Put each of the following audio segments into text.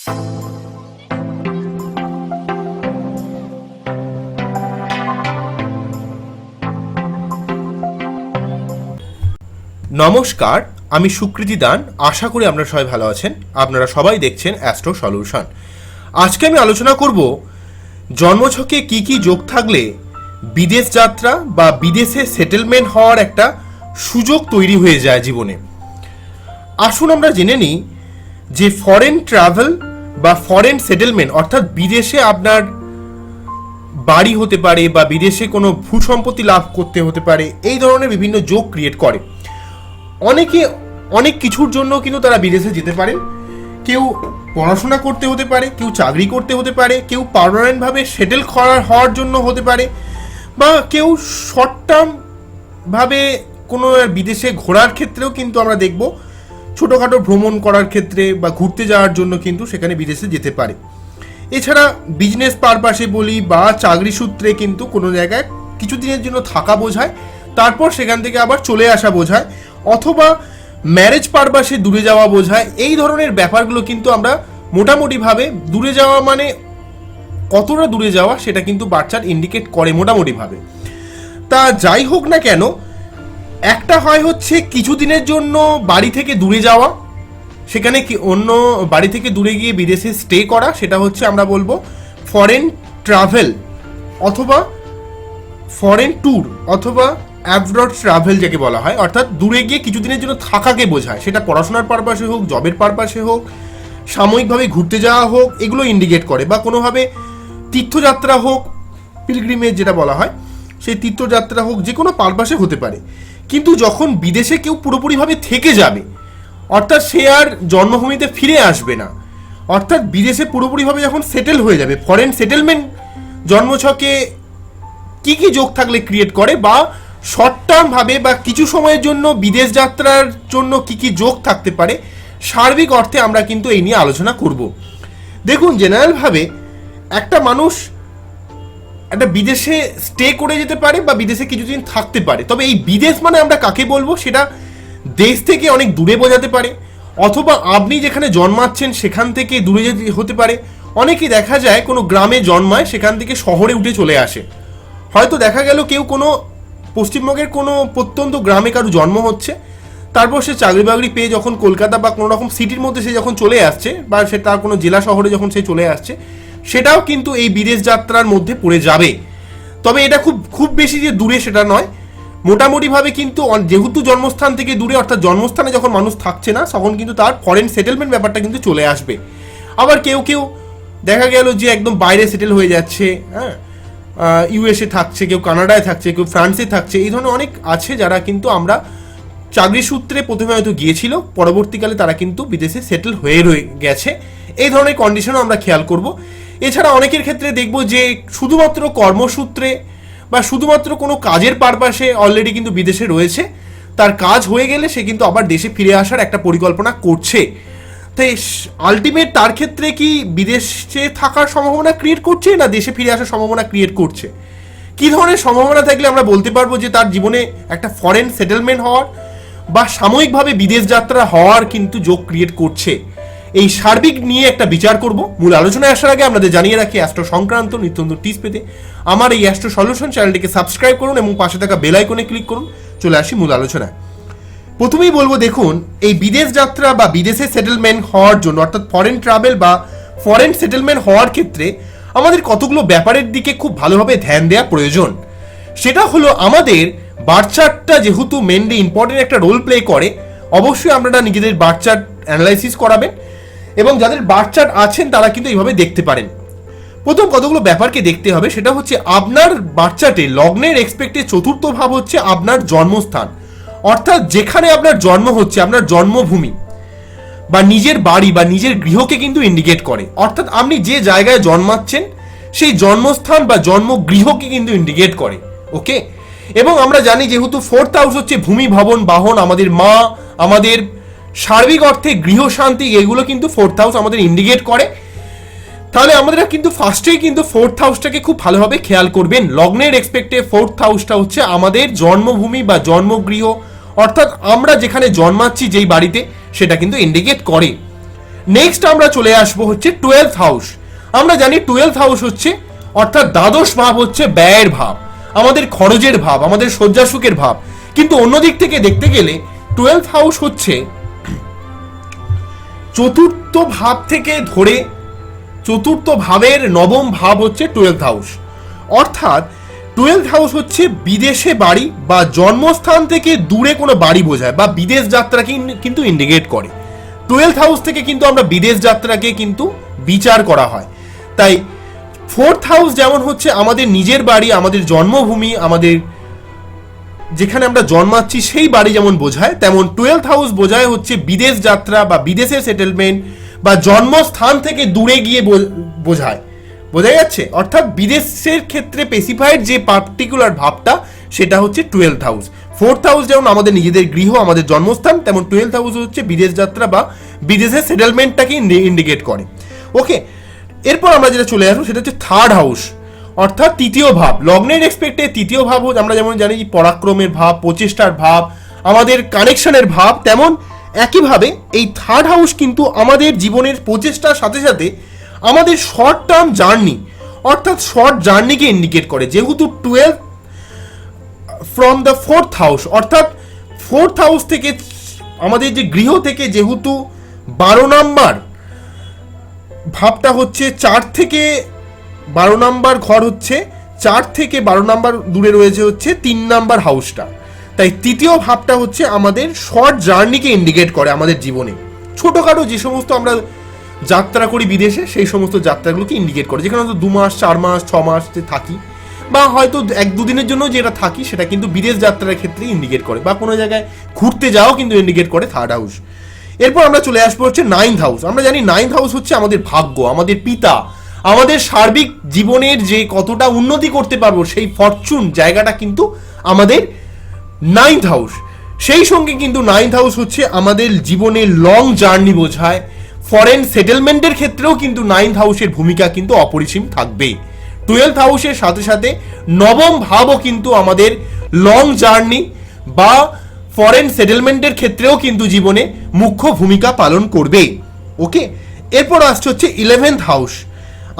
নমস্কার, আমি সুকৃতি দান। আশা করি আপনারা সবাই ভালো আছেন। আপনারা সবাই দেখছেন অ্যাস্ট্রো সলিউশন। আজকে আমি আলোচনা করব জন্মছকে কি কি যোগ থাকলে বিদেশ যাত্রা বা বিদেশে সেটেলমেন্ট হওয়ার একটা সুযোগ তৈরি হয়ে যায় জীবনে। আসুন আমরা জেনে নিই যে ফরেন ট্রাভেল বা ফরেন সেটেলমেন্ট অর্থাৎ বিদেশে আপনার বাড়ি হতে পারে বা বিদেশে কোনো ভূসম্পত্তি লাভ করতে হতে পারে, এই ধরনের বিভিন্ন যোগ ক্রিয়েট করে। অনেকে অনেক কিছুর জন্য কিন্তু তারা বিদেশে যেতে পারে। কেউ পড়াশোনা করতে হতে পারে, কেউ চাকরি করতে হতে পারে, কেউ পার্মানেন্টভাবে সেটেল হওয়ার জন্য হতে পারে, বা কেউ শর্ট টার্মভাবে কোনো বিদেশে ঘোরার ক্ষেত্রেও কিন্তু আমরা দেখব ছোটোখাটো ভ্রমণ করার ক্ষেত্রে বা ঘুরতে যাওয়ার জন্য কিন্তু সেখানে বিদেশে যেতে পারে। এছাড়া বিজনেস পারপাসে বলি বা চাকরি সূত্রে কিন্তু কোনো জায়গায় কিছুদিনের জন্য থাকা বোঝায়, তারপর সেখান থেকে আবার চলে আসা বোঝায়, অথবা ম্যারেজ পারপাসে দূরে যাওয়া বোঝায়। এই ধরনের ব্যাপারগুলো কিন্তু আমরা মোটামুটিভাবে দূরে যাওয়া মানে কতটা দূরে যাওয়া সেটা কিন্তু বাচ্চার ইন্ডিকেট করে মোটামুটিভাবে। তা যাই হোক না কেন, একটা হয় হচ্ছে কিছুদিনের জন্য বাড়ি থেকে দূরে যাওয়া, সেখানে কি অন্য বাড়ি থেকে দূরে গিয়ে বিদেশে স্টে করা, সেটা হচ্ছে আমরা বলবো ফরেন ট্রাভেল অথবা ফরেন ট্যুর অথবা অ্যাব্রড ট্রাভেল যাকে বলা হয়, অর্থাৎ দূরে গিয়ে কিছুদিনের জন্য থাকাকে বোঝায়। সেটা পড়াশোনার পারপাসে হোক, জবের পারপাসে হোক, সাময়িকভাবে ঘুরতে যাওয়া হোক, এগুলো ইন্ডিকেট করে। বা কোনোভাবে তীর্থযাত্রা হোক, পিলগ্রিমেজ যেটা বলা হয়, সেই তীর্থযাত্রা হোক, যে কোনো পারপাসে হতে পারে। কিন্তু যখন বিদেশে কেউ পুরোপুরিভাবে থেকে যাবে, অর্থাৎ সে আর জন্মভূমিতে ফিরে আসবে না, অর্থাৎ বিদেশে পুরোপুরিভাবে যখন সেটেল হয়ে যাবে, ফরেন সেটেলমেন্ট জন্মছকে কি কি যোগ থাকলে ক্রিয়েট করে, বা শর্ট টার্মভাবে বা কিছু সময়ের জন্য বিদেশ যাত্রার জন্য কি কি যোগ থাকতে পারে, সার্বিক অর্থে আমরা কিন্তু এই নিয়ে আলোচনা করব। দেখুন, জেনারেলভাবে একটা মানুষ একটা বিদেশে স্টে করে যেতে পারে বা বিদেশে কিছুদিন থাকতে পারে। তবে এই বিদেশ মানে আমরা কাকে বলবো, সেটা দেশ থেকে অনেক দূরে বোঝাতে পারে, অথবা আপনি যেখানে জন্মাচ্ছেন সেখান থেকে দূরে যেতে হতে পারে। অনেকেই দেখা যায় কোনো গ্রামে জন্মায়, সেখান থেকে শহরে উঠে চলে আসে। হয়তো দেখা গেল কেউ কোনো পশ্চিমবঙ্গের কোনো প্রত্যন্ত গ্রামে কারো জন্ম হচ্ছে, তারপর সে চাকরি বাকরি পেয়ে যখন কলকাতা বা কোনো রকম সিটির মধ্যে সে যখন চলে আসছে, বা সে তার কোনো জেলা শহরে যখন সে চলে আসছে, সেটাও কিন্তু এই বিদেশ যাত্রার মধ্যে পড়ে যাবে। তবে এটা খুব বেশি যে দূরে সেটা নয়, মোটামুটিভাবে কিন্তু যেহেতু জন্মস্থান থেকে দূরে, অর্থাৎ জন্মস্থানে যখন মানুষ থাকছে না, তখন কিন্তু তার ফরেন সেটেলমেন্ট ব্যাপারটা কিন্তু চলে আসবে। আবার কেউ কেউ দেখা গেল যে একদম বাইরে সেটেল হয়ে যাচ্ছে, হ্যাঁ, ইউএসএ থাকছে, কেউ কানাডায় থাকছে, কেউ ফ্রান্সে থাকছে। এই ধরনের অনেক আছে যারা কিন্তু আমরা চাকরি সূত্রে প্রথমে হয়তো গিয়েছিল, পরবর্তীকালে তারা কিন্তু বিদেশে সেটেল হয়ে গেছে। এই ধরনের কন্ডিশনও আমরা খেয়াল করব। এছাড়া অনেকের ক্ষেত্রে দেখব যে শুধুমাত্র কর্মসূত্রে বা শুধুমাত্র কোনো কাজের পারপাসে অলরেডি কিন্তু বিদেশে রয়েছে, তার কাজ হয়ে গেলে সে কিন্তু আবার দেশে ফিরে আসার একটা পরিকল্পনা করছে। তাই আলটিমেট তার ক্ষেত্রে কি বিদেশে থাকার সম্ভাবনা ক্রিয়েট করছে না দেশে ফিরে আসার সম্ভাবনা ক্রিয়েট করছে? কী ধরনের সম্ভাবনা থাকলে আমরা বলতে পারবো যে তার জীবনে একটা ফরেন সেটেলমেন্ট হওয়ার বা সাময়িকভাবে বিদেশ যাত্রা হওয়ার কিন্তু যোগ ক্রিয়েট করছে? এই সার্বিক নিয়ে একটা বিচার করব। মূল আলোচনায় আসার আগে আপনাদের জানিয়ে রাখি, অ্যাস্ট্রো সংক্রান্ত নিত্য নতুন টিপস পেতে আমার এই অ্যাস্ট্রো সলিউশন চ্যানেলটিকে সাবস্ক্রাইব করুন এবং পাশে থাকা বেল আইকনে ক্লিক করুন। চলে আসি মূল আলোচনায়। প্রথমেই বলবো, দেখুন, এই বিদেশ যাত্রা বা বিদেশে সেটেলমেন্ট হওয়ার জন্য, অর্থাৎ ফরেন ট্রাভেল বা ফরেন সেটেলমেন্ট হওয়ার ক্ষেত্রে আমাদের কতগুলো ব্যাপারের দিকে খুব ভালোভাবে ধ্যান দেওয়া প্রয়োজন। সেটা হলো, আমাদের বার্থ চার্টটা যেহেতু মেনলি ইম্পর্টেন্ট একটা রোল প্লে করে, অবশ্যই আপনারা নিজেদের বার্থ চার্ট অ্যানালাইসিস করাবেন এবং যাদের বার্থ চার্ট আছেন তারা কিন্তু এইভাবে দেখতে পারেন। প্রথম কতগুলো ব্যাপারকে দেখতে হবে, সেটা হচ্ছে আপনার বার্থ চার্টে লগ্নের এক্সপেক্টে চতুর্থ ভাব হচ্ছে আপনার জন্মস্থান, অর্থাৎ যেখানে আপনার জন্ম হচ্ছে, আপনার জন্মভূমি বা নিজের বাড়ি বা নিজের গৃহকে কিন্তু ইন্ডিকেট করে। অর্থাৎ আপনি যে জায়গায় জন্মাচ্ছেন সেই জন্মস্থান বা জন্মগৃহকে কিন্তু ইন্ডিকেট করে। ওকে, এবং আমরা জানি যেহেতু ফোর্থ হাউস হচ্ছে ভূমি, ভবন, বাহন, আমাদের মা, আমাদের সার্বিক অর্থে গৃহশান্তি, এগুলো কিন্তু ফোর্থ হাউস আমাদের ইন্ডিকেট করে। তাহলে আমাদের কিন্তু ফার্স্টেই কিন্তু ফোর্থ হাউসটাকে খুব ভালোভাবে খেয়াল করবেন। লগ্নের এক্সপেক্টে ফোর্থ হাউসটা হচ্ছে আমাদের জন্মভূমি বা জন্মগৃহ, অর্থাৎ আমরা যেখানে জন্মাচ্ছি যেই বাড়িতে, সেটা কিন্তু ইন্ডিকেট করে। নেক্সট আমরা চলে আসবো হচ্ছে 12th হাউস। আমরা জানি 12th হাউস হচ্ছে অর্থাৎ দ্বাদশ ভাব হচ্ছে ব্যয়ের ভাব, আমাদের খরচের ভাব, আমাদের শয্যাসুখের ভাব। কিন্তু অন্যদিক থেকে দেখতে গেলে 12th হাউস হচ্ছে চতুর্থ ভাব থেকে ধরে চতুর্থ ভাবের নবম ভাব হচ্ছে 12th হাউস। অর্থাৎ 12th হাউস হচ্ছে বিদেশে বাড়ি বা জন্মস্থান থেকে দূরে কোনো বাড়ি বোঝায় বা বিদেশ যাত্রাকে কিন্তু ইন্ডিকেট করে। 12th হাউস থেকে কিন্তু আমরা বিদেশ যাত্রাকে কিন্তু বিচার করা হয়। তাই 4th হাউস যেমন হচ্ছে আমাদের নিজের বাড়ি, আমাদের জন্মভূমি, আমাদের যেখানে আমরা জন্মাচ্ছি সেই বাড়ি যেমন বোঝায়, তেমন 12th হাউস বোঝায় হচ্ছে বিদেশ যাত্রা বা বিদেশে সেটেলমেন্ট বা জন্মস্থান থেকে দূরে গিয়ে বোঝায়। বোঝা যাচ্ছে? অর্থাৎ বিদেশের ক্ষেত্রে স্পেসিফাইড যে পার্টিকুলার ভাবটা সেটা হচ্ছে 12th হাউস। 4th হাউস যেমন আমাদের নিজেদের গৃহ, আমাদের জন্মস্থান, তেমন 12th হাউস হচ্ছে বিদেশ যাত্রা বা বিদেশের সেটেলমেন্টটাকে ইন্ডিকেট করে। ওকে, এরপর আমরা যেটা চলে আসবো সেটা হচ্ছে 3rd হাউস, অর্থাৎ তৃতীয় ভাব। লগ্নের রেসপেক্টে তৃতীয় ভাব আমরা যেমন জানি পরাক্রমের ভাব, প্রচেষ্টার ভাব, আমাদের কানেকশনের ভাব, তেমন একইভাবে এই 3rd হাউস কিন্তু আমাদের জীবনের প্রচেষ্টার সাথে সাথে আমাদের শর্ট টার্ম জার্নি অর্থাৎ শর্ট জার্নিকে ইন্ডিকেট করে। যেহেতু 12 ফ্রম দ্য 4th হাউস, অর্থাৎ 4th হাউস থেকে আমাদের যে গৃহ থেকে যেহেতু 12 নাম্বার ভাবটা হচ্ছে 4 থেকে 12 নাম্বার ঘর হচ্ছে 4 থেকে 12 নাম্বার দূরে রয়েছে হচ্ছে 3 নাম্বার হাউসটা। তাই তৃতীয় ভাবটা হচ্ছে আমাদের শর্ট জার্নিকে ইন্ডিকেট করে আমাদের জীবনে। ছোটোখাটো যে সমস্ত আমরা যাত্রা করি বিদেশে সেই সমস্ত যাত্রাগুলোকে ইন্ডিকেট করে, যেখানে হয়তো 2 মাস 4 মাস 6 মাস থাকি বা হয়তো 1-2 দিনের জন্য যেটা থাকি সেটা কিন্তু বিদেশ যাত্রার ক্ষেত্রে ইন্ডিকেট করে, বা কোনো জায়গায় ঘুরতে যাওয়াও কিন্তু ইন্ডিকেট করে 3rd হাউস। এরপর আমরা চলে আসবো হচ্ছে 9th হাউস। আমরা জানি 9th হাউস হচ্ছে আমাদের ভাগ্য, আমাদের পিতা, আমাদের সার্বিক জীবনের যে কতটা উন্নতি করতে পারবো সেই ফরচুন জায়গাটা কিন্তু আমাদের 9th হাউস। সেই সঙ্গে কিন্তু 9th হাউস হচ্ছে আমাদের জীবনের লং জার্নি বোঝায়। ফরেন সেটেলমেন্টের ক্ষেত্রেও কিন্তু 9th হাউসের ভূমিকা কিন্তু অপরিসীম থাকবে। 12th হাউসের সাথে সাথে নবম ভাবও কিন্তু আমাদের লং জার্নি বা ফরেন সেটেলমেন্টের ক্ষেত্রেও কিন্তু জীবনে মুখ্য ভূমিকা পালন করবে। ওকে, এরপর আসছে হচ্ছে 11th হাউস।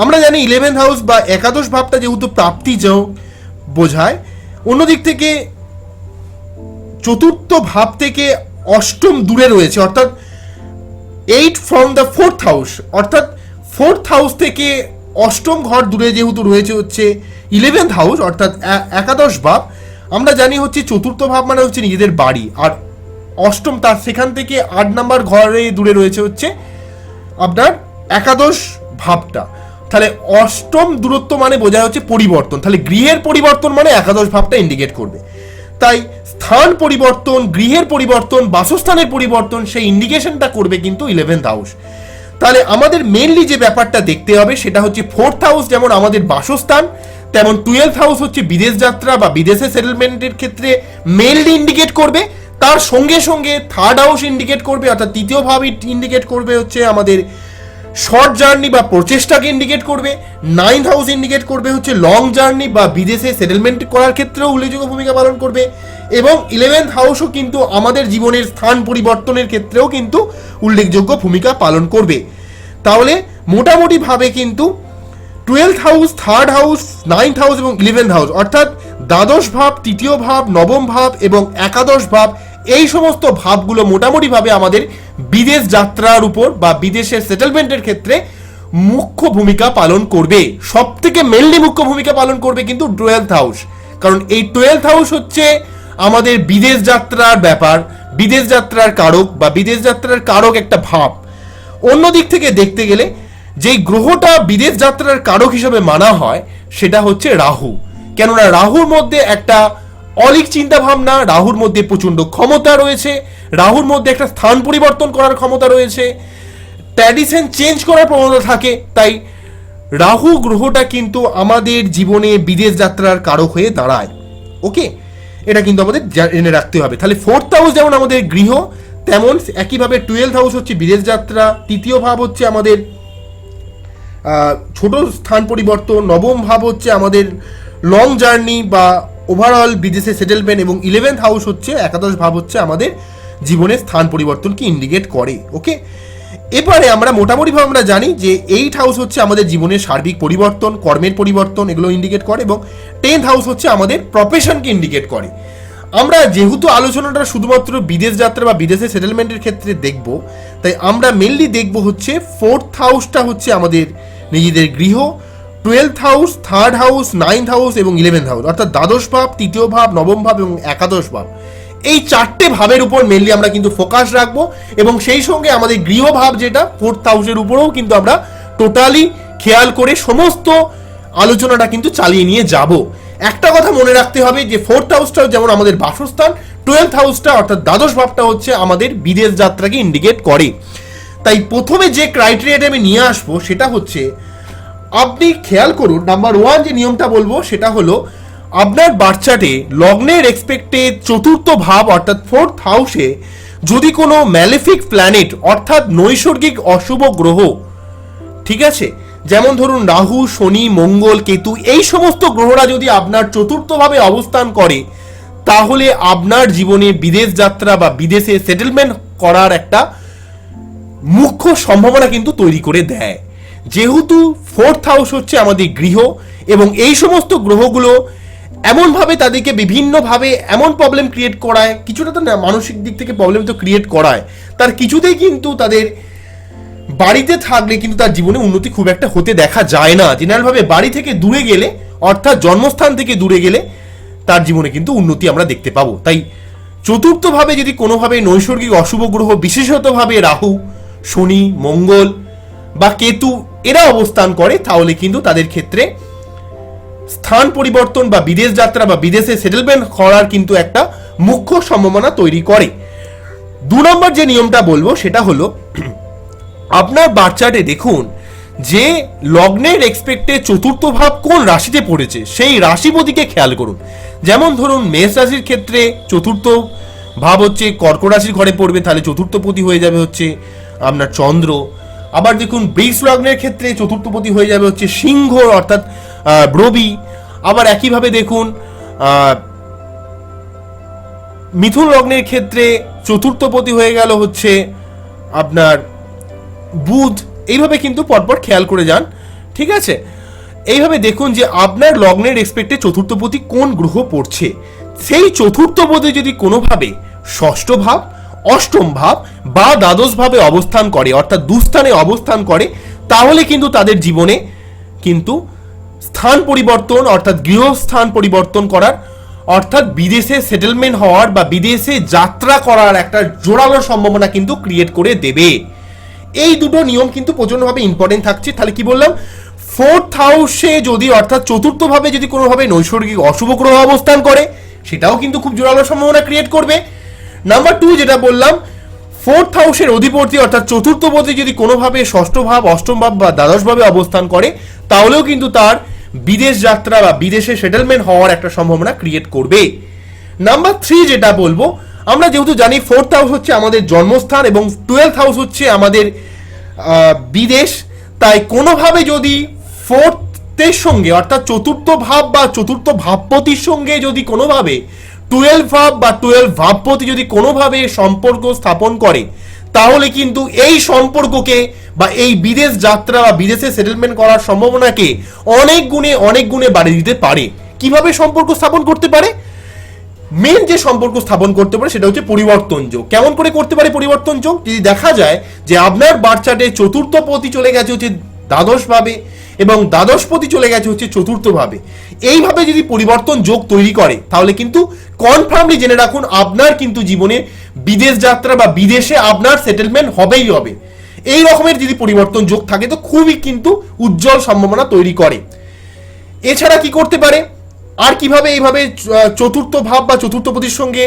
আমরা জানি 11th হাউস বা একাদশ ভাবটা যেহেতু প্রাপ্তি বোঝায়, অন্যদিক থেকে চতুর্থ ভাব থেকে অষ্টম দূরে রয়েছে, অর্থাৎ 8 ফ্রম দ্য 4th হাউস, অর্থাৎ 4th হাউস থেকে অষ্টম ঘর দূরে যেহেতু রয়েছে হচ্ছে 11th হাউস অর্থাৎ একাদশ ভাব। আমরা জানি হচ্ছে চতুর্থ ভাব মানে হচ্ছে নিজেদের বাড়ি, আর অষ্টম তার সেখান থেকে 8 নাম্বার ঘরে দূরে রয়েছে হচ্ছে আপনার একাদশ ভাবটা। তাহলে অষ্টম দূরত্ব মানে বোঝায় হচ্ছে পরিবর্তন, তাহলে গৃহের পরিবর্তন মানে একাদশ ভাবটা ইন্ডিকেট করবে। তাই স্থান পরিবর্তন, গৃহের পরিবর্তন, বাসস্থানের পরিবর্তন সেই ইন্ডিকেশনটা করবে কিন্তু 11th হাউস। তাহলে আমাদের মেনলি যে ব্যাপারটা দেখতে হবে সেটা হচ্ছে 4th হাউস যেমন আমাদের বাসস্থান, তেমন 12th হাউস হচ্ছে বিদেশ যাত্রা বা বিদেশে সেটেলমেন্টের ক্ষেত্রে মেনলি ইন্ডিকেট করবে। তার সঙ্গে সঙ্গে 3rd হাউস ইন্ডিকেট করবে, অর্থাৎ তৃতীয় ভাব ইন্ডিকেট করবে হচ্ছে আমাদের শর্ট জার্নি বা প্রচেষ্টাকে ইন্ডিকেট করবে। 9th হাউস ইন্ডিকেট করবে হচ্ছে লং জার্নি বা বিদেশে সেটেলমেন্ট করার ক্ষেত্রেও উল্লেখযোগ্য ভূমিকা পালন করবে। এবং 11th হাউসও কিন্তু আমাদের জীবনের স্থান পরিবর্তনের ক্ষেত্রেও কিন্তু উল্লেখযোগ্য ভূমিকা পালন করবে। তাহলে মোটামুটিভাবে কিন্তু 12th house, 3rd house, 9th house এবং 11th হাউস অর্থাৎ দ্বাদশ ভাব, তৃতীয় ভাব, নবম ভাব এবং একাদশ ভাব, এই সমস্ত ভাবগুলো মোটামুটিভাবে আমাদের বিদেশ যাত্রার উপর বা বিদেশের সেটেলমেন্টের ক্ষেত্রে মুখ্য ভূমিকা পালন করবে। সব থেকে মেনলি মুখ্য ভূমিকা পালন করবে কিন্তু 12th হাউস, কারণ এই 12th হাউস হচ্ছে আমাদের বিদেশ যাত্রার ব্যাপার, বিদেশ যাত্রার কারক বা বিদেশ যাত্রার কারক একটা ভাব। অন্য দিক থেকে দেখতে গেলে যেই গ্রহটা বিদেশ যাত্রার কারক হিসেবে মানা হয় সেটা হচ্ছে রাহু। কেননা রাহুর মধ্যে একটা অলিক চিন্তা ভাবনা, রাহুর মধ্যে প্রচন্ড ক্ষমতা রয়েছে, রাহুর মধ্যে একটা স্থান পরিবর্তন করার ক্ষমতা রয়েছে, ট্র্যাডিশন চেঞ্জ করার প্রবণতা থাকে। তাই রাহু গ্রহটা কিন্তু আমাদের জীবনে বিদেশ যাত্রার কারক হয়ে দাঁড়ায়। ওকে, এটা কিন্তু আমাদের জেনে রাখতে হবে। তাহলে 4th হাউস যেমন আমাদের গৃহ, তেমন একইভাবে 12th হাউস হচ্ছে বিদেশ যাত্রা, তৃতীয় ভাব হচ্ছে আমাদের ছোট স্থান পরিবর্তন, নবম ভাব হচ্ছে আমাদের লং জার্নি বা ওভারঅল বিদেশে সেটেলমেন্ট এবং 11th হাউস হচ্ছে একাদশ ভাব হচ্ছে আমাদের জীবনের স্থান পরিবর্তনকে ইন্ডিকেট করে। ওকে, এবারে আমরা মোটামুটিভাবে আমরা জানি যে 8th হাউস হচ্ছে আমাদের জীবনের সার্বিক পরিবর্তন, কর্মের পরিবর্তন, এগুলো ইন্ডিকেট করে, এবং 10th হাউস হচ্ছে আমাদের প্রফেশনকে ইন্ডিকেট করে। আমরা যেহেতু আলোচনাটা শুধুমাত্র বিদেশ যাত্রা বা বিদেশে সেটেলমেন্টের ক্ষেত্রে দেখব, তাই আমরা মেনলি দেখব হচ্ছে 4th হাউসটা হচ্ছে আমাদের নিজেদের গৃহ, 12th house, 3rd house, 9th house এবং 11th হাউস, অর্থাৎ দ্বাদশ ভাব, তৃতীয় ভাব, নবম ভাব এবং একাদশ ভাব। এই 4টে ভাবের উপর মেনলি আমরা কিন্তু ফোকাস রাখবো, এবং সেই সঙ্গে আমাদের গৃহ ভাব যেটা 4th হাউসের উপরেও কিন্তু আমরা টোটালি খেয়াল করে সমস্ত আলোচনাটা কিন্তু চালিয়ে নিয়ে যাব। একটা কথা মনে রাখতে হবে যে 4th হাউসটাও যেমন আমাদের বাসস্থান, 12th হাউসটা অর্থাৎ দ্বাদশ ভাবটা হচ্ছে আমাদের বিদেশ যাত্রাকে ইন্ডিকেট করে। তাই প্রথমে যে ক্রাইটেরিয়াটা আমি নিয়ে আসবো সেটা হচ্ছে, আপনি খেয়াল করুন, নাম্বার 1 যে নিয়মটা বলবো সেটা হলো, আপনার বার্থ চার্টে লগ্নের এক্সপেক্টে 4th ভাব অর্থাৎ 4th হাউসে যদি কোনো ম্যালেফিক প্ল্যানেট অর্থাৎ নৈসর্গিক অশুভ গ্রহ, ঠিক আছে, যেমন ধরুন রাহু, শনি, মঙ্গল, কেতু, এই সমস্ত গ্রহরা যদি আপনার 4th ভাবে অবস্থান করে, তাহলে আপনার জীবনে বিদেশ যাত্রা বা বিদেশে সেটেলমেন্ট করার একটা মুখ্য সম্ভাবনা কিন্তু তৈরি করে দেয়। যেহেতু 4th হাউস হচ্ছে আমাদের গৃহ, এবং এই সমস্ত গ্রহগুলো এমনভাবে তাদেরকে বিভিন্নভাবে এমন প্রবলেম ক্রিয়েট করায়, কিছুটা তো না মানসিক দিক থেকে প্রবলেম তো ক্রিয়েট করায়, তার কিছুতেই কিন্তু তাদের বাড়িতে থাকলে কিন্তু তার জীবনে উন্নতি খুব একটা হতে দেখা যায় না। জেনারেলভাবে বাড়ি থেকে দূরে গেলে, অর্থাৎ জন্মস্থান থেকে দূরে গেলে তার জীবনে কিন্তু উন্নতি আমরা দেখতে পাবো। তাই 4th ভাবে যদি কোনোভাবে নৈসর্গিক অশুভ গ্রহ, বিশেষতভাবে রাহু, শনি, মঙ্গল বা কেতু এরা অবস্থান করে, তাহলে কিন্তু তাদের ক্ষেত্রে স্থান পরিবর্তন বা বিদেশ যাত্রা বা বিদেশে সেটেলমেন্ট করার কিন্তু একটা মুখ্য সম্ভাবনা তৈরি করে। 2 নম্বর যে নিয়মটা বলবো সেটা হলো, আপনার বার্থ চার্টে দেখুন যে লগ্নের এক্সপেক্টে 4th ভাব কোন রাশিতে পড়েছে, সেই রাশিপতিকে খেয়াল করুন। যেমন ধরুন মেষ রাশির ক্ষেত্রে 4th ভাব হচ্ছে কর্কট রাশির ঘরে পড়বে, তাহলে 4th পতি হয়ে যাবে হচ্ছে আপনার চন্দ্র। আবার দেখুন বৃষ লগ্নের ক্ষেত্রে 4th পতি হয়ে যাবে হচ্ছে সিংহ অর্থাৎ রবি। আবার একইভাবে দেখুন মিথুন লগ্নের ক্ষেত্রে 4th পতি হয়ে গেল হচ্ছে আপনার বুধ। এইভাবে কিন্তু পরপর খেয়াল করে যান, ঠিক আছে। এইভাবে দেখুন যে আপনার লগ্নের এক্সপেক্টে 4th পতি কোন গ্রহ পড়ছে, সেই 4th পতি যদি কোনোভাবে 6ষ্ঠ ভাব, 8ম ভাব বা দ্বাদশ ভাবে অবস্থান করে, অর্থাৎ দুস্থানে অবস্থান করে, তাহলে কিন্তু তাদের জীবনে কিন্তু স্থান পরিবর্তন অর্থাৎ গৃহস্থান পরিবর্তন করার, অর্থাৎ বিদেশে সেটেলমেন্ট হওয়ার বা বিদেশে যাত্রা করার একটা জোরালো সম্ভাবনা কিন্তু ক্রিয়েট করে দেবে। এই দুটো নিয়ম কিন্তু প্রচন্ডভাবে ইম্পর্টেন্ট থাকছে। তাহলে কি বললাম, 4th হাউসে যদি অর্থাৎ 4th ভাবে যদি কোনোভাবে নৈসর্গিক অশুভ গ্রহ অবস্থান করে, সেটাও কিন্তু খুব জোরালো সম্ভাবনা ক্রিয়েট করবে। নাম্বার 2 যেটা বললাম, 4th হাউসের অধিপতি অর্থাৎ 4th পতি যদি কোনোভাবে 6ষ্ঠ ভাব, 8ম ভাব বা দ্বাদশ ভাবে অবস্থান করে, তাহলেও কিন্তু তার বিদেশ যাত্রা বা বিদেশে সেটেলমেন্ট হওয়ার একটা সম্ভাবনা ক্রিয়েট করবে। নাম্বার 3 যেটা বলবো, আমরা যেহেতু জানি 4th হাউস হচ্ছে আমাদের জন্মস্থান এবং 12th হাউস হচ্ছে আমাদের বিদেশ, তাই কোনোভাবে যদি 4th সঙ্গে অর্থাৎ 4th ভাব বা 4th ভাবপতির সঙ্গে যদি কোনোভাবে 12 ভাব বা 12 ভাবপতি যদি কোনোভাবে সম্পর্ক স্থাপন করে, তাহলে কিন্তু এই সম্পর্ককে বা এই বিদেশ যাত্রা বা বিদেশে সেটেলমেন্ট করার সম্ভাবনাকে অনেক গুণে বাড়িয়ে দিতে পারে। কিভাবে সম্পর্ক স্থাপন করতে পারে? মেন যে সম্পর্ক স্থাপন করতে পারে সেটা হচ্ছে পরিবর্তন যোগ। কেমন করে করতে পারে পরিবর্তন যোগ? যদি দেখা যায় যে আপনার বার্থ চার্টে 4th পতি চলে গেছে হচ্ছে দ্বাদশ ভাবে এবং দ্বাদশ পতি চলে গেছে হচ্ছে 4th ভাবে, এইভাবে যদি পরিবর্তন যোগ তৈরি করে, তাহলে কিন্তু কনফার্মলি জেনে রাখুন আপনার কিন্তু জীবনে বিদেশ যাত্রা বা বিদেশে আপনার সেটেলমেন্ট হবেই হবে। এই রকমের যদি পরিবর্তন যোগ থাকে তো খুবই কিন্তু উজ্জ্বল সম্ভাবনা তৈরি করে। এছাড়া কি করতে পারে, আর কিভাবে এইভাবে 4th ভাব বা 4th পতির সঙ্গে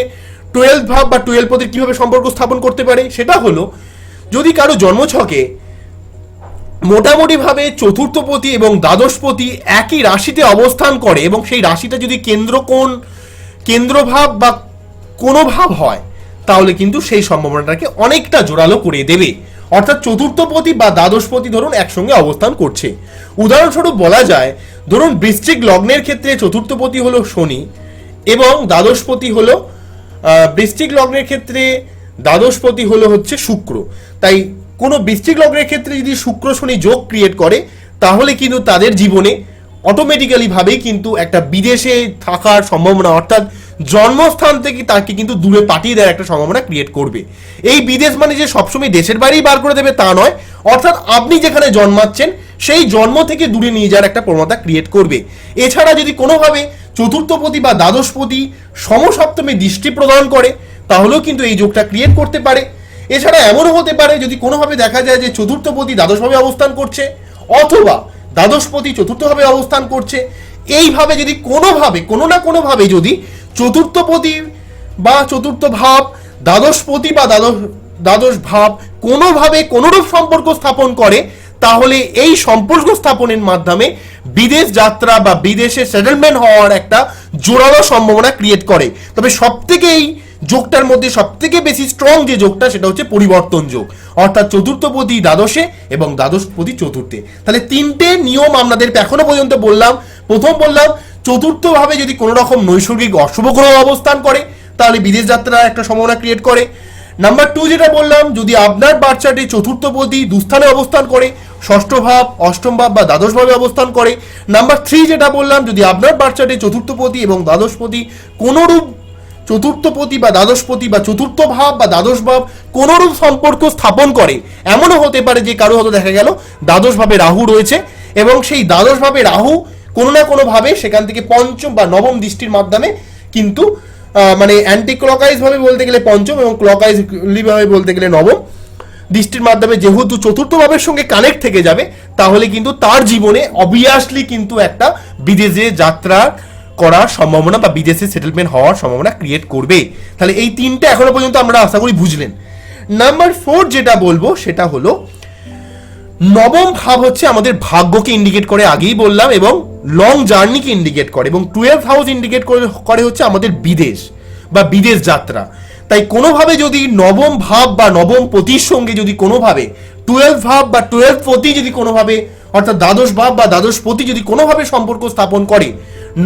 12 ভাব বা 12 পতির কিভাবে সম্পর্ক স্থাপন করতে পারে, সেটা হলো যদি কারো জন্মছকে মোটামুটি ভাবে 4th পতি এবং দ্বাদশ পতি একই রাশিতে অবস্থান করে এবং সেই রাশিটা যদি কেন্দ্রভাব বা কোনো ভাব হয়, তাহলে কিন্তু সেই সম্ভাবনাটাকে অনেকটা জোরালো করে দেবে। অর্থাৎ 4th পতি বা দ্বাদশ পতি ধরুন একসঙ্গে অবস্থান করছে। উদাহরণস্বরূপ বলা যায়, ধরুন বৃশ্চিক লগ্নের ক্ষেত্রে 4th পতি হলো শনি এবং দ্বাদশ পতি হলো বৃশ্চিক লগ্নের ক্ষেত্রে দ্বাদশ পতি হলো হচ্ছে শুক্র। তাই কোনো বৃশ্চিক লগ্নের ক্ষেত্রে যদি শুক্র শনি যোগ ক্রিয়েট করে, তাহলে কিন্তু তাদের জীবনে অটোমেটিক্যালি ভাবেই কিন্তু একটা বিদেশে থাকার সম্ভাবনা, অর্থাৎ জন্মস্থান থেকে তাকে কিন্তু দূরে পাঠিয়ে দেওয়ার একটা সম্ভাবনা ক্রিয়েট করবে। এই বিদেশ মানে যে সবসময় দেশের বাইরেই বার করে দেবে তা নয়, অর্থাৎ আপনি যেখানে জন্মাচ্ছেন সেই জন্ম থেকে দূরে নিয়ে যাওয়ার একটা প্রবণতা ক্রিয়েট করবে। এছাড়া যদি কোনোভাবে চতুর্থপতি বা দ্বাদশপতি সমসপ্তমে দৃষ্টি প্রদান করে, তাহলেও কিন্তু এই যোগটা ক্রিয়েট করতে পারে। এছাড়া এমনও হতে পারে যদি কোনোভাবে দেখা যায় যে চতুর্থপতি দ্বাদশভাবে অবস্থান করছে, অথবা দ্বাদশপতি চতুর্থভাবে অবস্থান করছে, এইভাবে যদি কোনোভাবে কোনো না কোনোভাবে যদি চতুর্থপতি বা চতুর্থ ভাব, দ্বাদশপতি বা দ্বাদশ ভাব কোনোভাবে কোনোরূপ সম্পর্ক স্থাপন করে, তাহলে এই সম্পর্ক স্থাপনের মাধ্যমে বিদেশ যাত্রা বা বিদেশে সেটেলমেন্ট হওয়ার একটা জোরালো সম্ভাবনা ক্রিয়েট করে। তবে সবথেকে এই যোগটার মধ্যে সবথেকে বেশি স্ট্রং যে যোগটা, সেটা হচ্ছে পরিবর্তন যোগ, অর্থাৎ চতুর্থপতি দ্বাদশে এবং দ্বাদশপতি চতুর্থে। তাহলে তিনটে নিয়ম আপনাদের এখনো পর্যন্ত বললাম। প্রথম বললাম চতুর্থভাবে যদি কোনো রকম নৈসর্গিক অশুভ গ্রহ অবস্থান করে, তাহলে বিদেশ যাত্রার একটা সম্ভাবনা ক্রিয়েট করে। নাম্বার 2 যেটা বললাম, যদি আপনার বার্থ চার্টে চতুর্থপতি দুস্থানে অবস্থান করে, ষষ্ঠ ভাব, অষ্টম ভাব বা দ্বাদশভাবে অবস্থান করে। নাম্বার 3 যেটা বললাম, যদি আপনার বার্থ চার্টে চতুর্থপতি এবং দ্বাদশপতি কোনোরূপ চতুর্থপতি বা দ্বাদশপতি বা চতুর্থ ভাব বা দ্বাদশ ভাব কোনোরূপ সম্পর্ক স্থাপন করে। এমনও হতে পারে যে কারো হয়তো দেখা গেল দ্বাদশ ভাবে রাহু রয়েছে, এবং সেই দ্বাদশ ভাবে রাহু কোনো না কোনোভাবে সেখান থেকে পঞ্চম বা নবম দৃষ্টির মাধ্যমে কিন্তু মানে অ্যান্টি ক্লকওয়াইজ ভাবে বলতে গেলে পঞ্চম এবং ক্লকওয়াইজ ভাবে বলতে গেলে নবম দৃষ্টির মাধ্যমে যেহেতু চতুর্থ ভাবের সঙ্গে কানেক্ট থেকে যাবে, তাহলে কিন্তু তার জীবনে অবভিয়াসলি কিন্তু একটা বিদেশে যাত্রা করার সম্ভাবনা বা বিদেশে সেটেলমেন্ট হওয়ার সম্ভাবনা ক্রিয়েট করবে। তাহলে এই তিনটে এখনো পর্যন্ত আমরা আশা করি বুঝলেন। নাম্বার 4 যেটা বলবো সেটা হলো নবম ভাব হচ্ছে আমাদের ভাগ্যকে ইন্ডিকেট করে, আগেই বললাম, এবং লং জার্নিকে ইন্ডিকেট করে, এবং 12th হাউস ইন্ডিকেট করে হচ্ছে আমাদের বিদেশ বা বিদেশ যাত্রা। তাই কোনোভাবে যদি নবম ভাব বা নবম পতির সঙ্গে যদি কোনোভাবে 12th ভাব বা 12th পতি যদি কোনোভাবে, অর্থাৎ দ্বাদশ ভাব বা দ্বাদশ পতি যদি কোনোভাবে সম্পর্ক স্থাপন করে,